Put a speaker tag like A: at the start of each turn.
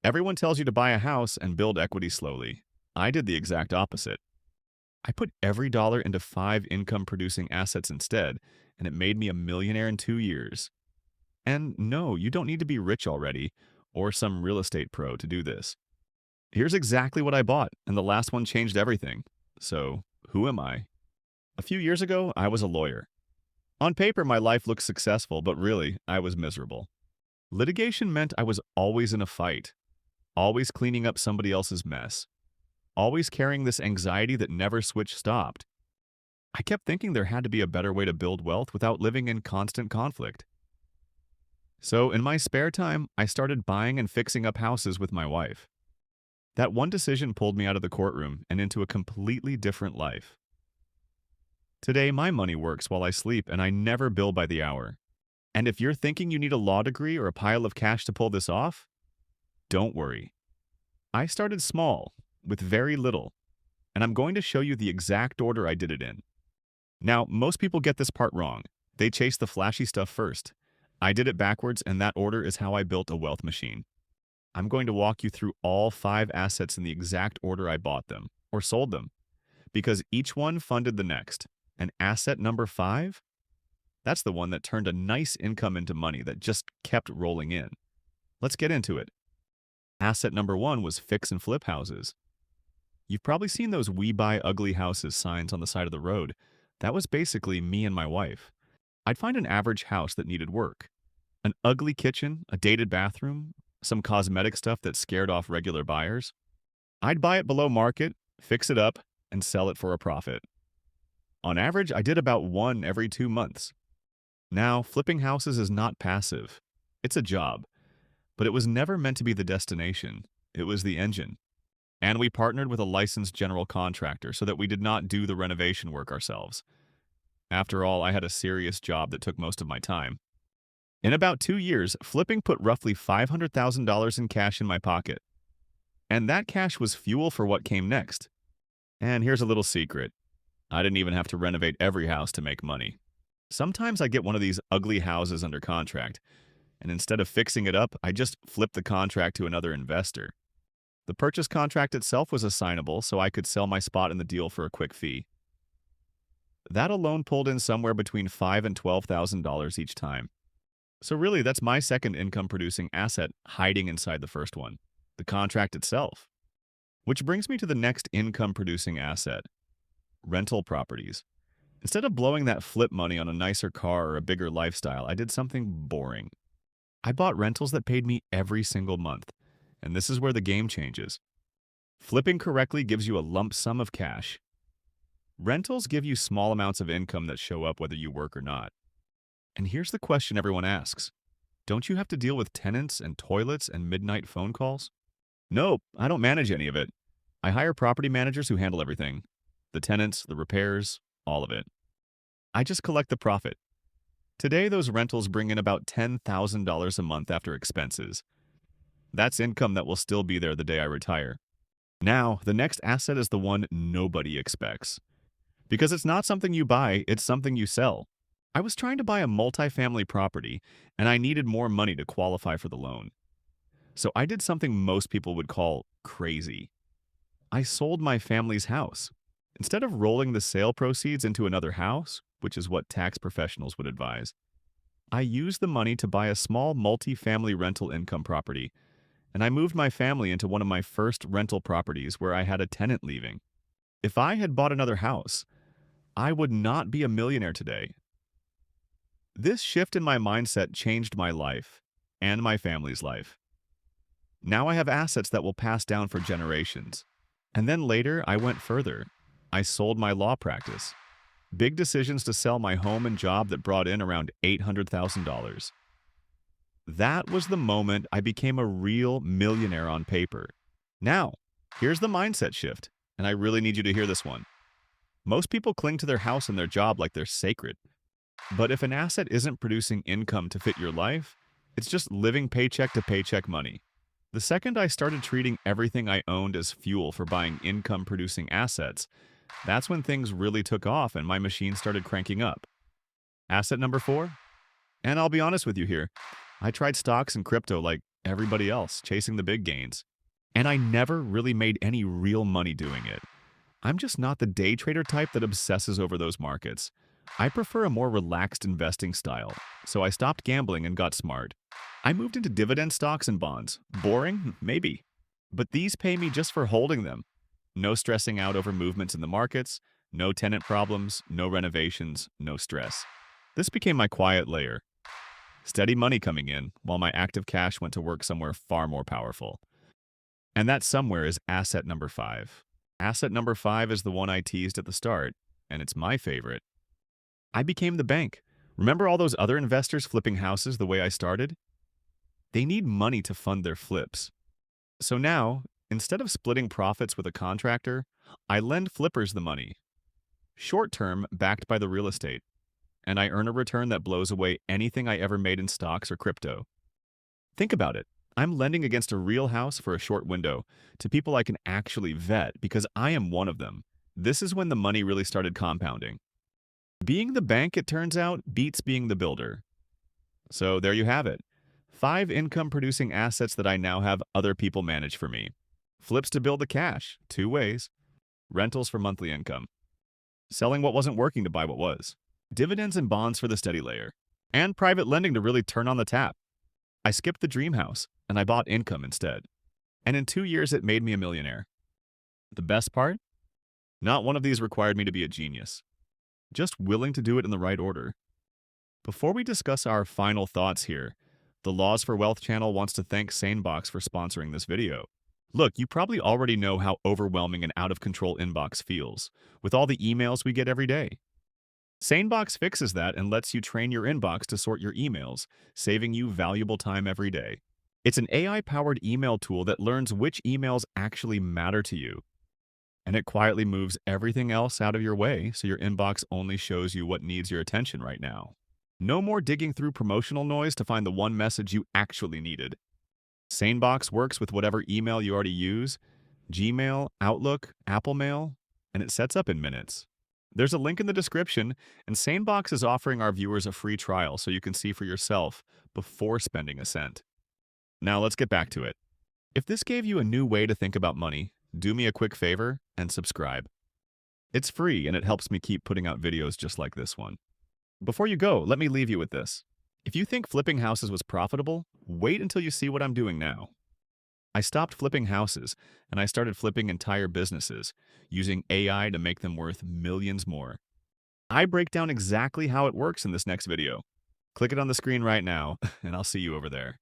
A: Everyone tells you to buy a house and build equity slowly. I did the exact opposite. I put every dollar into 5 income-producing assets instead, and it made me a millionaire in 2 years. And no, you don't need to be rich already or some real estate pro to do this. Here's exactly what I bought, and the last one changed everything. So, who am I? A few years ago, I was a lawyer. On paper, my life looked successful, but really, I was miserable. Litigation meant I was always in a fight, always cleaning up somebody else's mess, always carrying this anxiety that never switch stopped. I kept thinking there had to be a better way to build wealth without living in constant conflict. So, in my spare time, I started buying and fixing up houses with my wife. That one decision pulled me out of the courtroom and into a completely different life. Today, my money works while I sleep, and I never bill by the hour. And if you're thinking you need a law degree or a pile of cash to pull this off, don't worry. I started small, with very little, and I'm going to show you the exact order I did it in. Now, most people get this part wrong. They chase the flashy stuff first. I did it backwards, and that order is how I built a wealth machine. I'm going to walk you through all 5 assets in the exact order I bought them, or sold them, because each one funded the next. And asset number 5? That's the one that turned a nice income into money that just kept rolling in. Let's get into it. Asset number 1 was fix and flip houses. You've probably seen those "We Buy Ugly Houses" signs on the side of the road. That was basically me and my wife. I'd find an average house that needed work. An ugly kitchen, a dated bathroom, some cosmetic stuff that scared off regular buyers. I'd buy it below market, fix it up, and sell it for a profit. On average, I did about one every 2 months. Now, flipping houses is not passive. It's a job. But it was never meant to be the destination. It was the engine. And we partnered with a licensed general contractor so that we did not do the renovation work ourselves. After all, I had a serious job that took most of my time. In about 2 years, flipping put roughly $500,000 in cash in my pocket. And that cash was fuel for what came next. And here's a little secret. I didn't even have to renovate every house to make money. Sometimes I get one of these ugly houses under contract, and instead of fixing it up, I just flip the contract to another investor. The purchase contract itself was assignable, so I could sell my spot in the deal for a quick fee. That alone pulled in somewhere between $5,000 and $12,000 each time. So really, that's my second income-producing asset hiding inside the first one, the contract itself. Which brings me to the next income-producing asset, rental properties. Instead of blowing that flip money on a nicer car or a bigger lifestyle, I did something boring. I bought rentals that paid me every single month, and this is where the game changes. Flipping correctly gives you a lump sum of cash. Rentals give you small amounts of income that show up whether you work or not. And here's the question everyone asks. Don't you have to deal with tenants and toilets and midnight phone calls? Nope, I don't manage any of it. I hire property managers who handle everything. The tenants, the repairs, all of it. I just collect the profit. Today, those rentals bring in about $10,000 a month after expenses. That's income that will still be there the day I retire. Now, the next asset is the one nobody expects. Because it's not something you buy, it's something you sell. I was trying to buy a multifamily property, and I needed more money to qualify for the loan. So I did something most people would call crazy. I sold my family's house. Instead of rolling the sale proceeds into another house, which is what tax professionals would advise, I used the money to buy a small multifamily rental income property, and I moved my family into one of my first rental properties where I had a tenant leaving. If I had bought another house, I would not be a millionaire today. This shift in my mindset changed my life and my family's life. Now I have assets that will pass down for generations. And then later, I went further. I sold my law practice. Big decisions to sell my home and job that brought in around $800,000. That was the moment I became a real millionaire on paper. Now, here's the mindset shift, and I really need you to hear this one. Most people cling to their house and their job like they're sacred. But if an asset isn't producing income to fit your life, it's just living paycheck to paycheck money. The second I started treating everything I owned as fuel for buying income-producing assets, that's when things really took off and my machine started cranking up. Asset number 4? And I'll be honest with you here, I tried stocks and crypto like everybody else, chasing the big gains. And I never really made any real money doing it. I'm just not the day trader type that obsesses over those markets. I prefer a more relaxed investing style, so I stopped gambling and got smart. I moved into dividend stocks and bonds. Boring? Maybe. But these pay me just for holding them. No stressing out over movements in the markets, no tenant problems, no renovations, no stress. This became my quiet layer. Steady money coming in, while my active cash went to work somewhere far more powerful. And that somewhere is asset number 5. Asset number 5 is the one I teased at the start, and it's my favorite. I became the bank. Remember all those other investors flipping houses the way I started? They need money to fund their flips. So now, instead of splitting profits with a contractor, I lend flippers the money. Short term, backed by the real estate. And I earn a return that blows away anything I ever made in stocks or crypto. Think about it. I'm lending against a real house for a short window to people I can actually vet because I am one of them. This is when the money really started compounding. Being the bank, it turns out, beats being the builder. So there you have it. 5 income-producing assets that I now have other people manage for me. Flips to build the cash, 2 ways. Rentals for monthly income. Selling what wasn't working to buy what was. Dividends and bonds for the steady layer. And private lending to really turn on the tap. I skipped the dream house, and I bought income instead. And in 2 years, it made me a millionaire. The best part? Not one of these required me to be a genius. Just willing to do it in the right order. Before we discuss our final thoughts here, the Laws for Wealth channel wants to thank SaneBox for sponsoring this video. Look, you probably already know how overwhelming an out-of-control inbox feels, with all the emails we get every day. SaneBox fixes that and lets you train your inbox to sort your emails, saving you valuable time every day. It's an AI-powered email tool that learns which emails actually matter to you. And it quietly moves everything else out of your way so your inbox only shows you what needs your attention right now. No more digging through promotional noise to find the one message you actually needed. SaneBox works with whatever email you already use, Gmail, Outlook, Apple Mail, and it sets up in minutes. There's a link in the description, and SaneBox is offering our viewers a free trial so you can see for yourself before spending a cent. Now let's get back to it. If this gave you a new way to think about money, do me a quick favor and subscribe. It's free and it helps me keep putting out videos just like this one. Before you go, let me leave you with this. If you think flipping houses was profitable, wait until you see what I'm doing now. I stopped flipping houses, and I started flipping entire businesses, using AI to make them worth millions more. I break down exactly how it works in this next video. Click it on the screen right now, and I'll see you over there.